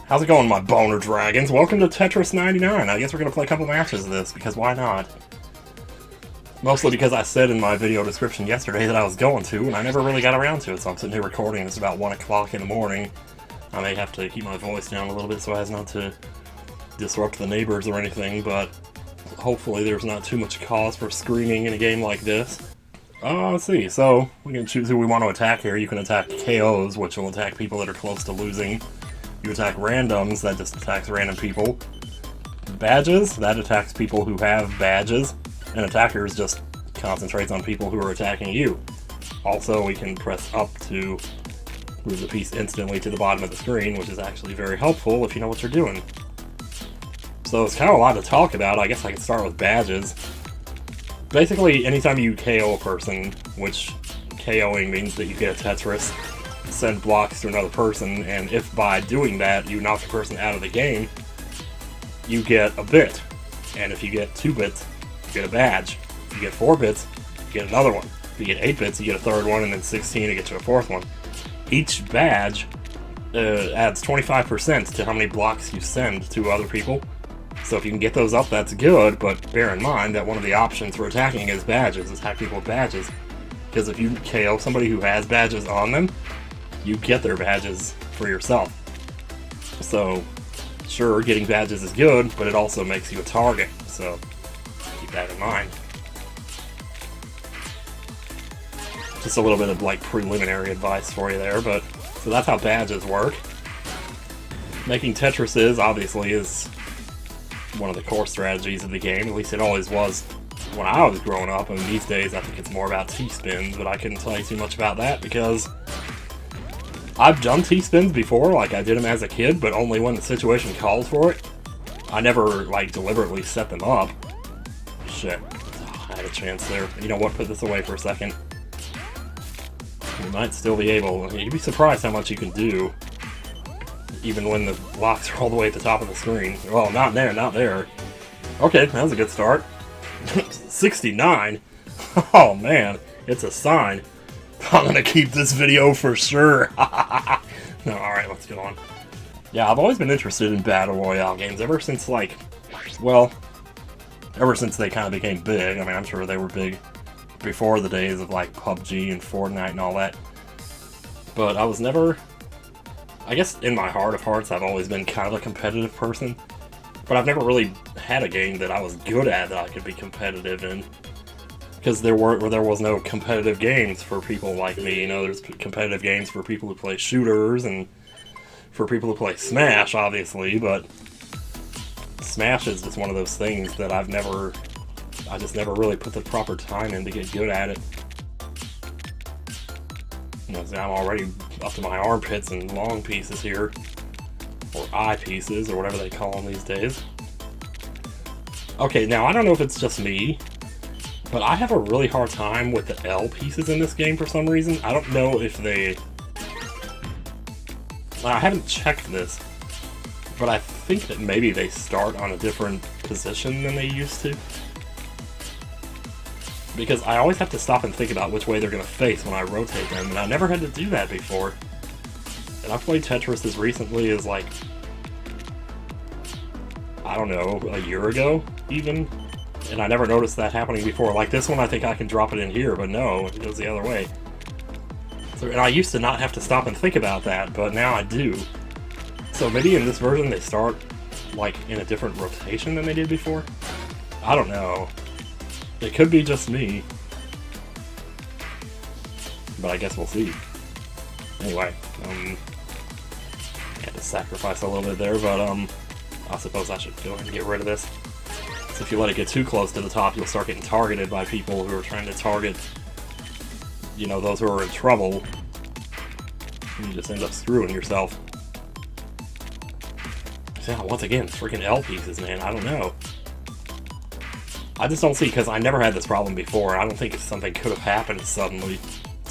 How's it going, my boner dragons? Welcome to Tetris 99. I guess we're gonna play a couple matches of this, because why not? Mostly because I said in my video description yesterday that I was going to, and I never really got around to it, so I'm sitting here recording. It's about 1 o'clock in the morning. I may have to keep my voice down a little bit so as not to disrupt the neighbors or anything, but hopefully there's not too much cause for screaming in a game like this. Let's see, so we can choose who we want to attack here. You can attack KOs, which will attack people that are close to losing. You attack randoms, that just attacks random people. Badges, that attacks people who have badges. And attackers just concentrates on people who are attacking you. Also, we can press up to move the piece instantly to the bottom of the screen, which is actually very helpful if you know what you're doing. So it's kind of a lot to talk about. I guess I can start with badges. Basically, anytime you KO a person, which KOing means that you get a Tetris, send blocks to another person, and if by doing that you knock the person out of the game, you get a bit. And if you get 2 bits, you get a badge. If you get 4 bits, you get another one. If you get 8 bits, you get a third one, and then 16 to get you a 4th one. Each badge adds 25% to how many blocks you send to other people. So if you can get those up, that's good, but bear in mind that one of the options for attacking is badges. Attack people with badges. Because if you KO somebody who has badges on them, you get their badges for yourself. So, sure, getting badges is good, but it also makes you a target, so keep that in mind. Just a little bit of like preliminary advice for you there, but so that's how badges work. Making Tetrises obviously is one of the core strategies of the game, at least it always was when I was growing up, and these days I think it's more about T-spins, but I couldn't tell you too much about that because I've done T-spins before, like I did them as a kid, but only when the situation calls for it. I never, like, deliberately set them up. Shit. I had a chance there. You know what? Put this away for a second. You might still be able. You'd be surprised how much you can do, even when the blocks are all the way at the top of the screen. Well, not there, not there. Okay, that was a good start. 69? Oh, man. It's a sign. I'm gonna keep this video for sure. No, alright, let's go on. Yeah, I've always been interested in Battle Royale games ever since, like, well, ever since they kind of became big. I mean, I'm sure they were big before the days of, like, PUBG and Fortnite and all that. But I was never, I guess in my heart of hearts, I've always been kind of a competitive person. But I've never really had a game that I was good at that I could be competitive in. Because there was no competitive games for people like me. You know, there's competitive games for people who play shooters and for people who play Smash, obviously, but Smash is just one of those things that I just never really put the proper time in to get good at it. You know, I'm already up to my armpits in long pieces here, or eye pieces, or whatever they call them these days. Okay, now I don't know if it's just me, but I have a really hard time with the L pieces in this game for some reason. I don't know if I haven't checked this, but I think that maybe they start on a different position than they used to. Because I always have to stop and think about which way they're going to face when I rotate them, and I never had to do that before. And I've played Tetris as recently as, like, I don't know, a year ago, even. And I never noticed that happening before. Like this one, I think I can drop it in here, but no, it goes the other way. So, and I used to not have to stop and think about that, but now I do. So maybe in this version they start, like, in a different rotation than they did before? I don't know. It could be just me. But I guess we'll see. Anyway, I had to sacrifice a little bit there, but I suppose I should go ahead and get rid of this. So if you let it get too close to the top, you'll start getting targeted by people who are trying to target, you know, those who are in trouble. And you just end up screwing yourself. Yeah, once again, freaking L pieces, man. I don't know. I just don't see, because I never had this problem before. I don't think something could have happened suddenly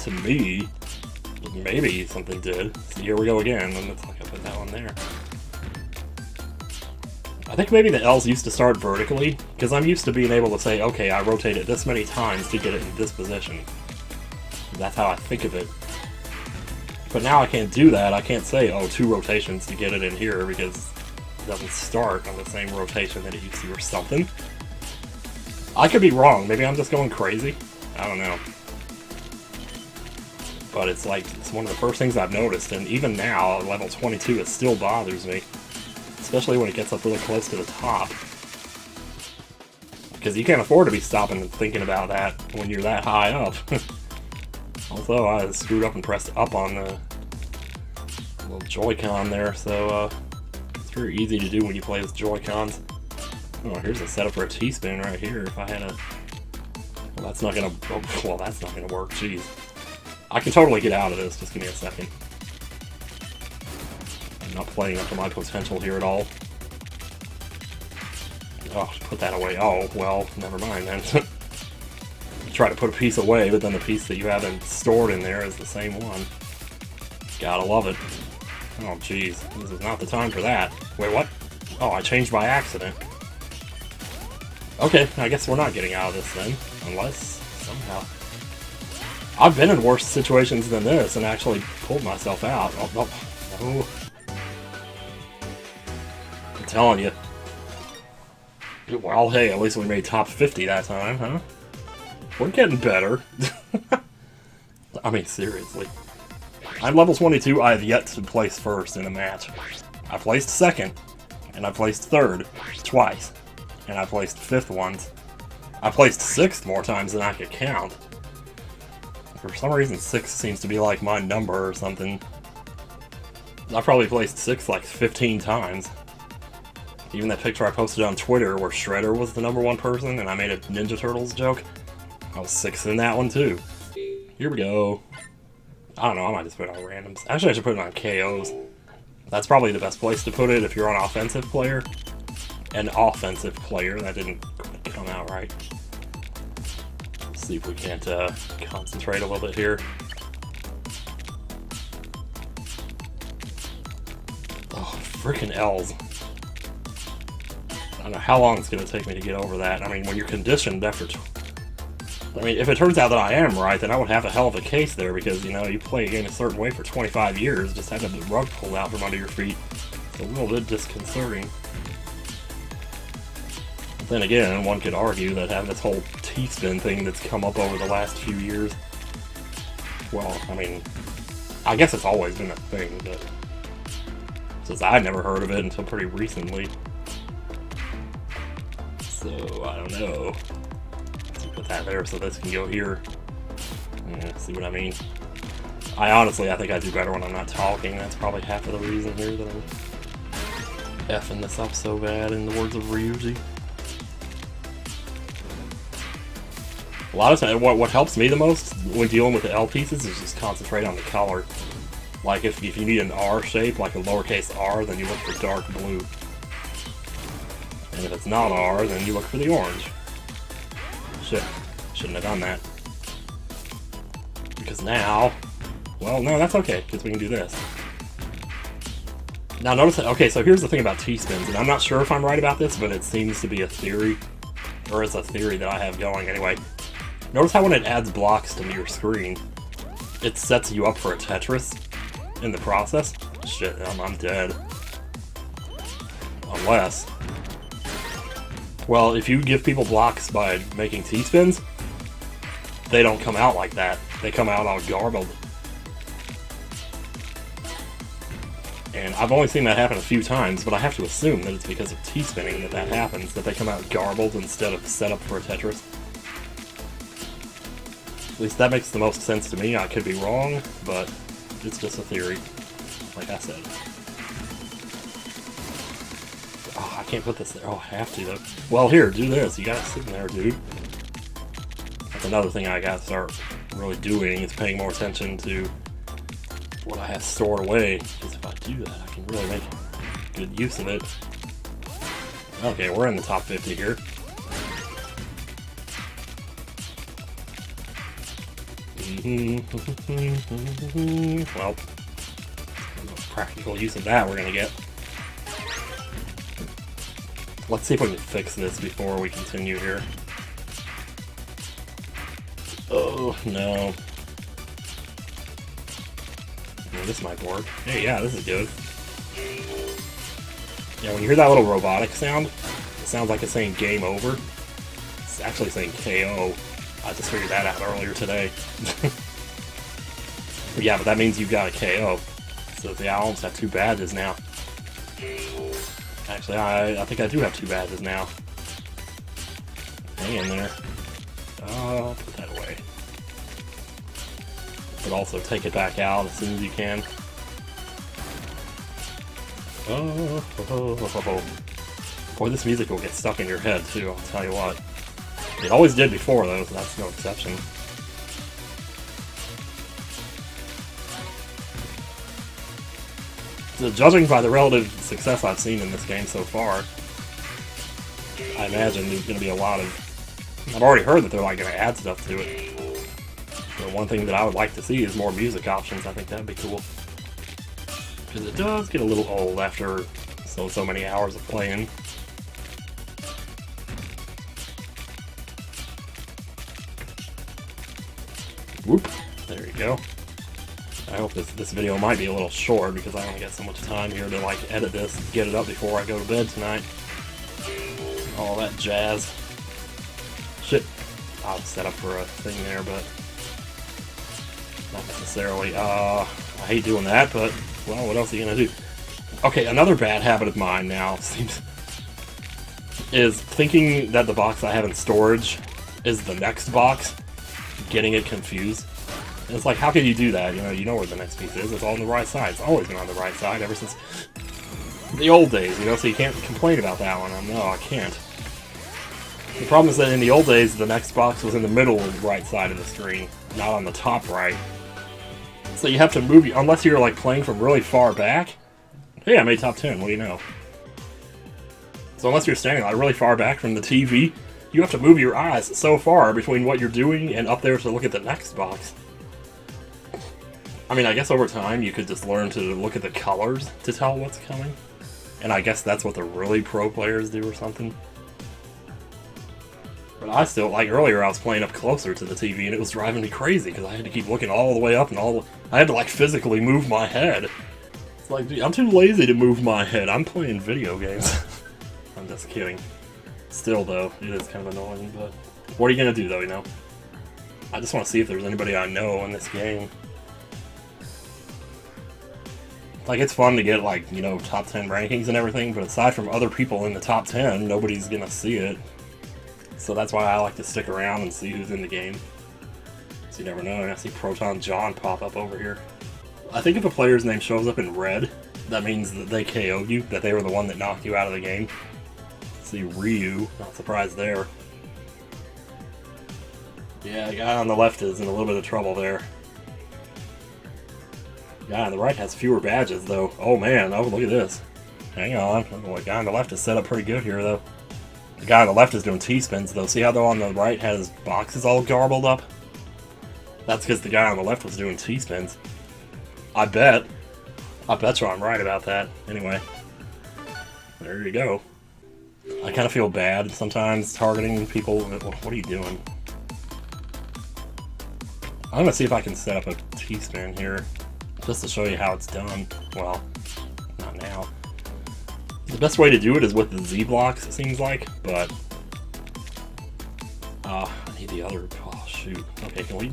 to me. Maybe something did. So here we go again, and it's like I put that one there. I think maybe the L's used to start vertically, because I'm used to being able to say, okay, I rotate it this many times to get it in this position. That's how I think of it. But now I can't do that. I can't say, oh, 2 rotations to get it in here because it doesn't start on the same rotation that it used to or something. I could be wrong. Maybe I'm just going crazy. I don't know. But it's like, it's one of the first things I've noticed, and even now, at level 22, it still bothers me. Especially when it gets up really close to the top. Because you can't afford to be stopping and thinking about that when you're that high up. Although I screwed up and pressed up on the little Joy-Con there, so it's very easy to do when you play with Joy-Cons. Oh, here's a setup for a T-spin right here. If I had a... Well, that's not gonna... Oh, well, that's not gonna work, jeez. I can totally get out of this, just give me a second. I'm not playing up to my potential here at all. Oh, put that away. Oh, well, never mind then. You try to put a piece away, but then the piece that you haven't stored in there is the same one. Gotta love it. Oh, jeez. This is not the time for that. Wait, what? Oh, I changed by accident. Okay, I guess we're not getting out of this then. Unless, somehow... I've been in worse situations than this and actually pulled myself out. Oh, no. I'm telling you. Well, hey, at least we made top 50 that time, huh? We're getting better. I mean, seriously. I'm level 22, I have yet to place first in a match. I placed second, and I placed third, twice. And I placed fifth once. I placed sixth more times than I could count. For some reason, 6 seems to be like my number or something. I probably placed 6 like 15 times. Even that picture I posted on Twitter where Shredder was the #1 person and I made a Ninja Turtles joke, I was 6th in that one too. Here we go. I don't know, I might just put it on randoms. Actually, I should put it on KOs. That's probably the best place to put it if you're an offensive player. An offensive player, that didn't come out right. See if we can't concentrate a little bit here. Oh, freaking L's. I don't know how long it's going to take me to get over that. I mean, when you're conditioned after... I mean, if it turns out that I am right, then I would have a hell of a case there, because, you know, you play a game a certain way for 25 years, just having the rug pulled out from under your feet. It's a little bit disconcerting. Then again, one could argue that having this whole T-spin thing that's come up over the last few years, well, I mean, I guess it's always been a thing, but since I never heard of it until pretty recently. So, I don't know. Let's put that there so this can go here. Yeah, see what I mean? I think I do better when I'm not talking. That's probably half of the reason here that I'm effing this up so bad, in the words of Ryuji. A lot of times, what helps me the most when dealing with the L pieces is just concentrate on the color. Like if you need an R shape, like a lowercase r, then you look for dark blue. And if it's not R, then you look for the orange. Shit, shouldn't have done that. Because now, well, no, that's okay, because we can do this. Now notice that, okay, so here's the thing about T-spins, and I'm not sure if I'm right about this, but it seems to be a theory, or it's a theory that I have going anyway. Notice how when it adds blocks to your screen, it sets you up for a Tetris in the process? Shit, I'm dead. Unless... Well, if you give people blocks by making T-spins, they don't come out like that. They come out all garbled. And I've only seen that happen a few times, but I have to assume that it's because of T-spinning that happens, that they come out garbled instead of set up for a Tetris. At least that makes the most sense to me. I could be wrong, but it's just a theory, like I said. Oh, I can't put this there. Oh, I have to, though. Well, here, do this. You got it sitting there, dude. That's another thing I gotta start really doing, is paying more attention to what I have stored away. Because if I do that, I can really make good use of it. Okay, we're in the top 50 here. Well, no practical use of that we're gonna get. Let's see if we can fix this before we continue here. Oh, no. this might work. Hey, yeah, this is good. Yeah, when you hear that little robotic sound, it sounds like it's saying game over. It's actually saying KO. I just figured that out earlier today. Yeah, but that means you've got a KO. So yeah, I almost have 2 badges now. Actually, I think I do have 2 badges now. Hang in there. Put that away. But also take it back out as soon as you can. Boy, this music will get stuck in your head too, I'll tell you what. It always did before though, so that's no exception. So judging by the relative success I've seen in this game so far, I imagine there's going to be a lot of... I've already heard that they're like going to add stuff to it. So one thing that I would like to see is more music options. I think that'd be cool. Because it does get a little old after so many hours of playing. Whoop. There you go. I hope this video might be a little short because I only got so much time here to like edit this and get it up before I go to bed tonight. All that jazz. Shit. I was set up for a thing there, but not necessarily. I hate doing that, but well, what else are you gonna do? Okay, another bad habit of mine now seems is thinking that the box I have in storage is the next box, getting it confused. And it's like, how can you do that? You know where the next piece is. It's all on the right side. It's always been on the right side ever since the old days, so you can't complain about that one. No, I can't. The problem is that in the old days, the next box was in the middle right side of the screen, not on the top right. So you have to move, unless you're like playing from really far back. Hey, I made top 10, what do you know? So unless you're standing like really far back from the TV, you have to move your eyes so far between what you're doing and up there to look at the next box. I mean, I guess over time you could just learn to look at the colors to tell what's coming. And I guess that's what the really pro players do or something. But I still, like earlier I was playing up closer to the TV and it was driving me crazy because I had to keep looking all the way up and I had to like physically move my head. It's like, dude, I'm too lazy to move my head. I'm playing video games. I'm just kidding. Still though, it is kind of annoying, but what are you gonna do though, I just want to see if there's anybody I know in this game. Like, it's fun to get, like, top 10 rankings and everything, but aside from other people in the top 10, nobody's gonna see it. So that's why I like to stick around and see who's in the game. So you never know, and I see Proton John pop up over here. I think if a player's name shows up in red, that means that they KO'd you, that they were the one that knocked you out of the game. See Ryu, not surprised there. Yeah, the guy on the left is in a little bit of trouble there. The guy on the right has fewer badges, though. Oh man, oh look at this. Hang on, the guy on the left is set up pretty good here, though. The guy on the left is doing T-spins, though. See how the one on the right has boxes all garbled up? That's because the guy on the left was doing T-spins. I bet you I'm right about that. Anyway, there you go. I kind of feel bad sometimes targeting people. What are you doing? I'm gonna see if I can set up a T-spin here, just to show you how it's done. Well, not now. The best way to do it is with the Z blocks, it seems like, but I need the other. Oh shoot. Okay, can we?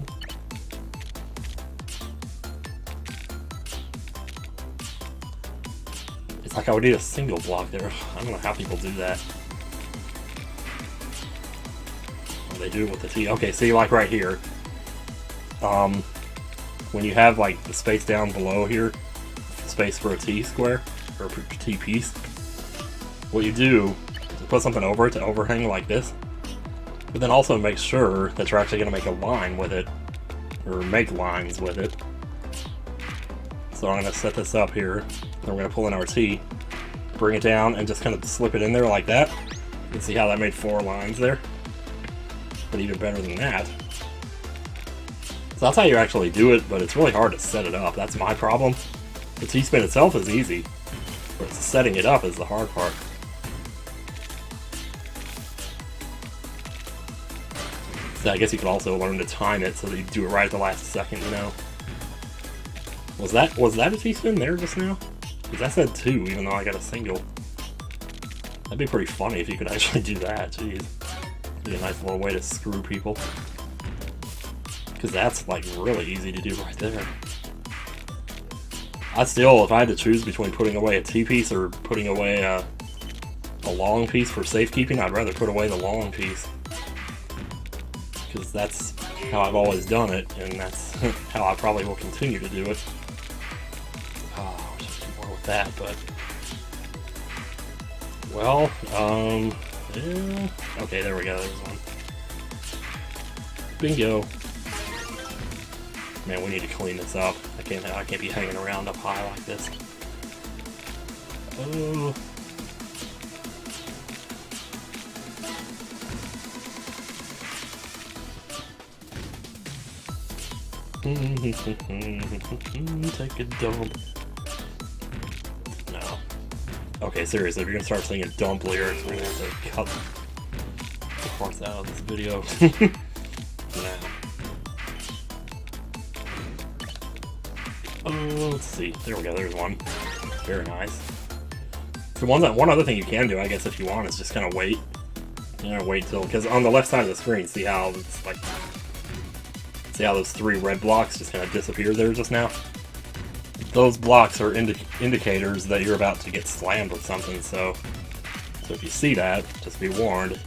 It's like I would need a single block there. I don't know how people do that. Oh, they do it with the T. Okay, see, like right here. When you have like the space down below here, space for a T square or a T piece, what you do is put something over it to overhang like this, but then also make sure that you're actually going to make a line with it, or make lines with it. So I'm going to set this up here, and we're going to pull in our T, bring it down, and just kind of slip it in there like that. You can see how that made 4 lines there. But even better than that. So that's how you actually do it, but it's really hard to set it up. That's my problem. The T-spin itself is easy, but setting it up is the hard part. So I guess you could also learn to time it so that you do it right at the last second, Was that a T-spin there just now? Because I said 2, even though I got a single. That'd be pretty funny if you could actually do that, jeez. Be a nice little way to screw people. Because that's, like, really easy to do right there. I still, if I had to choose between putting away a T-piece or putting away a long piece for safekeeping, I'd rather put away the long piece. Because that's how I've always done it, and that's how I probably will continue to do it. Oh, I wish I could do more with that, but... Well, yeah. Okay, there we go, there's one. Bingo. Man, we need to clean this up. I can't be hanging around up high like this. Oh. Take a dump. No. Okay, seriously, if you're gonna start singing dump lyrics, we're gonna have to cut the parts out of this video. Now. Oh, let's see. There we go, there's one. Very nice. So one other thing you can do, I guess, if you want, is just kind of wait. You know, wait till, because on the left side of the screen, see how it's like, see how those 3 red blocks just kind of disappeared there just now? Those blocks are indicators that you're about to get slammed with something, so if you see that, just be warned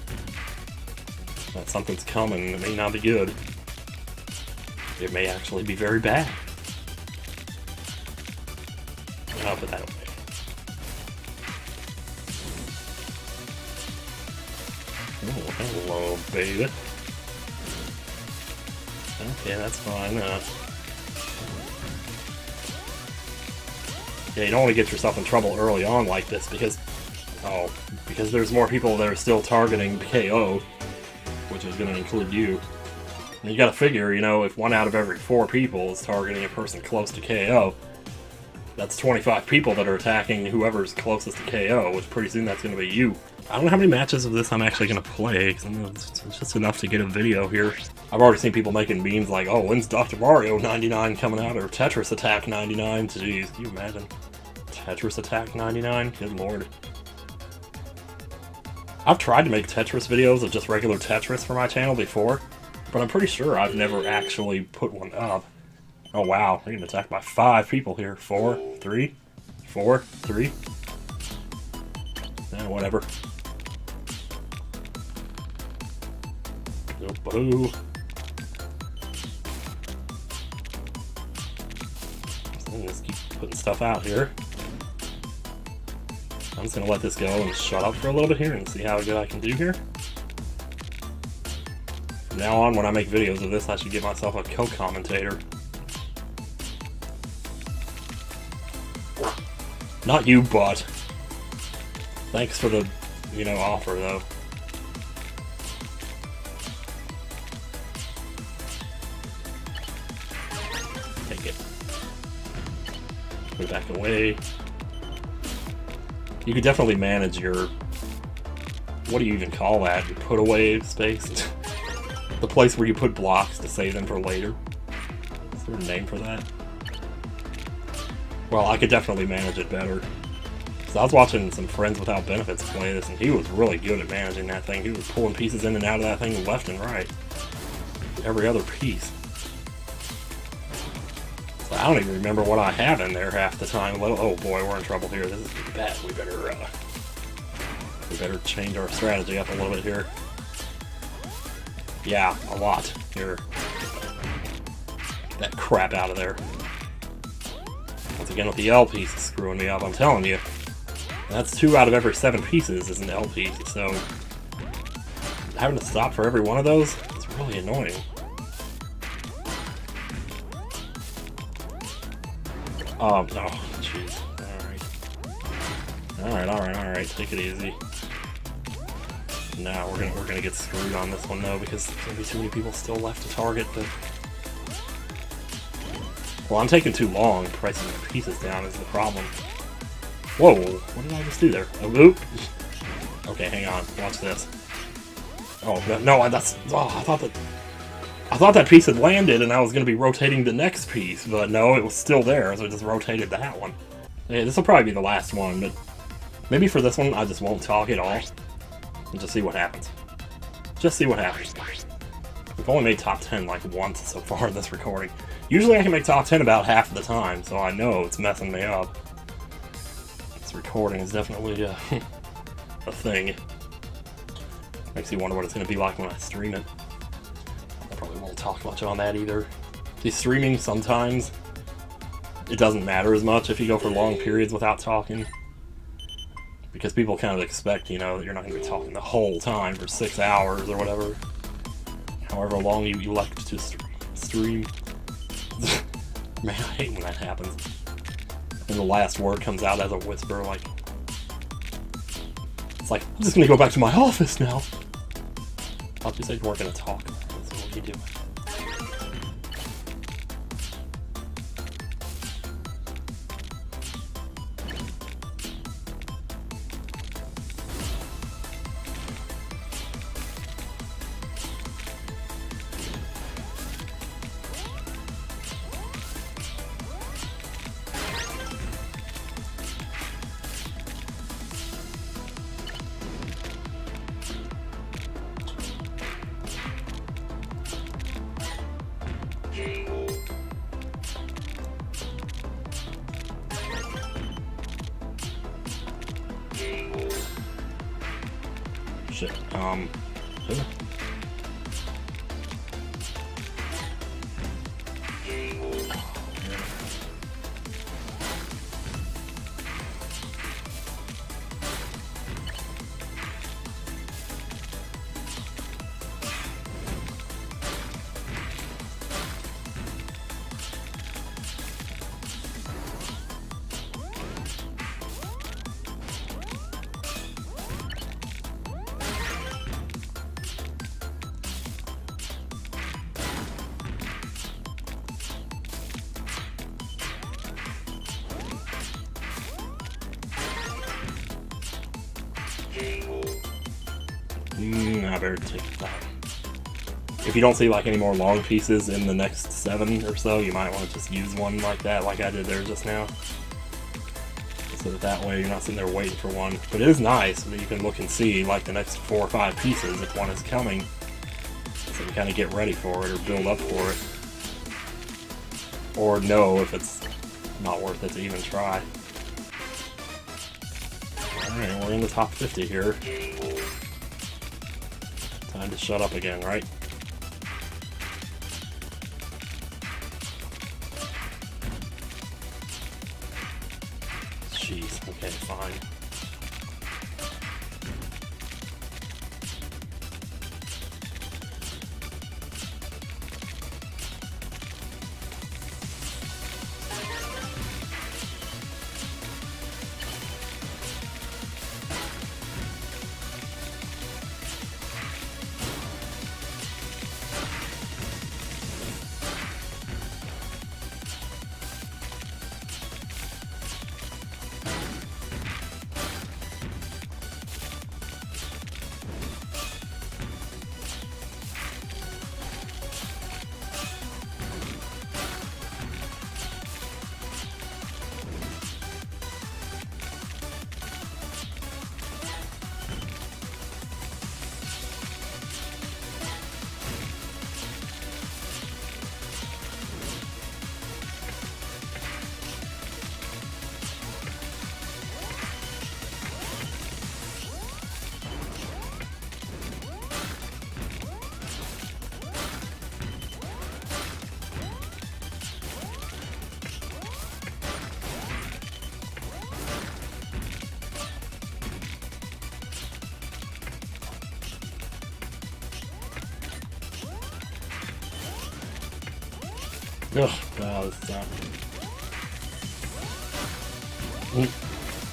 that something's coming. It may not be good. It may actually be very bad. I'll put that away. Oh, hello, baby. Okay, that's fine. Yeah, you don't want to get yourself in trouble early on like this because there's more people that are still targeting KO, which is going to include you. And you got to figure, you know, if 1 out of every 4 people is targeting a person close to KO, that's 25 people that are attacking whoever's closest to KO, which pretty soon that's going to be you. I don't know how many matches of this I'm actually going to play, because it's just enough to get a video here. I've already seen people making memes like, oh, when's Dr. Mario 99 coming out, or Tetris Attack 99? Jeez, can you imagine? Tetris Attack 99? Good lord. I've tried to make Tetris videos of just regular Tetris for my channel before, but I'm pretty sure I've never actually put one up. Oh wow, I'm getting attacked by 5 people here. 4, 3, 4, 3. Whatever. Boo. So just keep putting stuff out here. I'm just gonna let this go and shut up for a little bit here and see how good I can do here. From now on, when I make videos of this, I should give myself a co-commentator. Not you, but thanks for the, you know, offer, though. Take it. Put it back away. You could definitely manage your, what do you even call that? Your put away space? The place where you put blocks to save them for later. Is there a name for that? Well, I could definitely manage it better. So I was watching some Friends Without Benefits play this, and he was really good at managing that thing. He was pulling pieces in and out of that thing left and right. Every other piece. So I don't even remember what I had in there half the time. Oh boy, we're in trouble here. This is getting bad. We better change our strategy up a little bit here. Yeah, a lot here. Get that crap out of there. Once again with the L piece screwing me up, I'm telling you. That's 2 out of every 7 pieces is an L piece, so having to stop for every one of those is really annoying. Oh, jeez. Alright, take it easy. No, we're gonna get screwed on this one though, because there's gonna be too many people still left to target, but well, I'm taking too long pricing the pieces down is the problem. Whoa, what did I just do there? Oh, oop. Okay, hang on, watch this. Oh, no, that's, oh, I thought that, I thought that piece had landed and I was going to be rotating the next piece, but no, it was still there, so I just rotated that one. Yeah, this will probably be the last one, but maybe for this one I just won't talk at all. And just see what happens. Just see what happens. We've only made top 10 like once so far in this recording. Usually I can make top 10 about half the time, so I know it's messing me up. This recording is definitely a thing. Makes you wonder what it's going to be like when I stream it. I probably won't talk much on that either. See, streaming sometimes, it doesn't matter as much if you go for long periods without talking. Because people kind of expect, you know, that you're not going to be talking the whole time for 6 hours or whatever. However long you elect to stream. Man, I hate when that happens. And the last word comes out as a whisper, like... It's like, I'm just going to go back to my office now. I thought you said you weren't going to talk. So what are you doing? Shit, Ooh. I better take that. If you don't see like any more long pieces in the next 7 or so, you might want to just use one like that, like I did there just now. So that way you're not sitting there waiting for one. But it is nice that you can look and see like the next 4 or 5 pieces if one is coming. So you kind of get ready for it or build up for it. Or know if it's not worth it to even try. Alright, we're in the top 50 here. Time to shut up again, right? Jeez, okay, fine. Ugh, wow, this is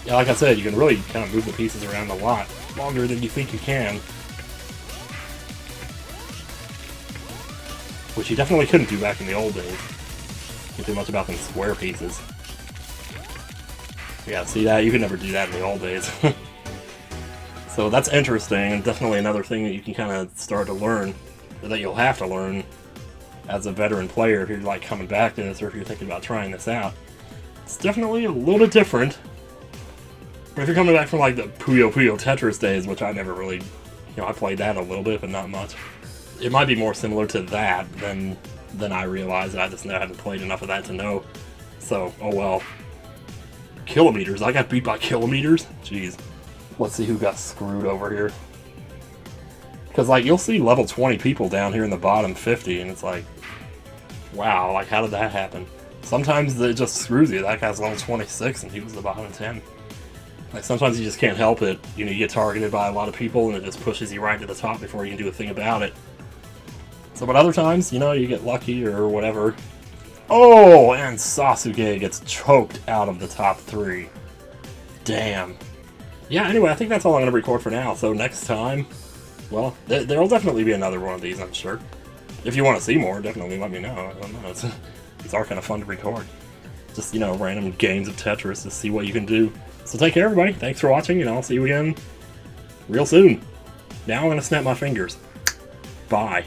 yeah, like I said, you can really kind of move the pieces around a lot longer than you think you can. Which you definitely couldn't do back in the old days. Can't do much about them square pieces. Yeah, see that? You could never do that in the old days. So that's interesting, and definitely another thing that you can kind of start to learn, or that you'll have to learn as a veteran player, if you're like coming back to this or if you're thinking about trying this out, it's definitely a little bit different. But if you're coming back from like the Puyo Puyo Tetris days, which I never really, I played that a little bit, but not much. It might be more similar to that than I realized. I just hadn't played enough of that to know. So, oh well. Kilometers. I got beat by kilometers? Jeez. Let's see who got screwed over here. Because, like, you'll see level 20 people down here in the bottom 50, and it's like, wow, like, how did that happen? Sometimes it just screws you. That guy's level 26, and he was the bottom 10. Like, sometimes you just can't help it. You get targeted by a lot of people, and it just pushes you right to the top before you can do a thing about it. So, but other times, you get lucky or whatever. Oh, and Sasuke gets choked out of the top 3. Damn. Yeah, anyway, I think that's all I'm going to record for now. So next time, well, there'll definitely be another one of these, I'm sure. If you want to see more, definitely let me know. I don't know. It's all kind of fun to record. Just, random games of Tetris to see what you can do. So take care, everybody. Thanks for watching, and I'll see you again real soon. Now I'm going to snap my fingers. Bye.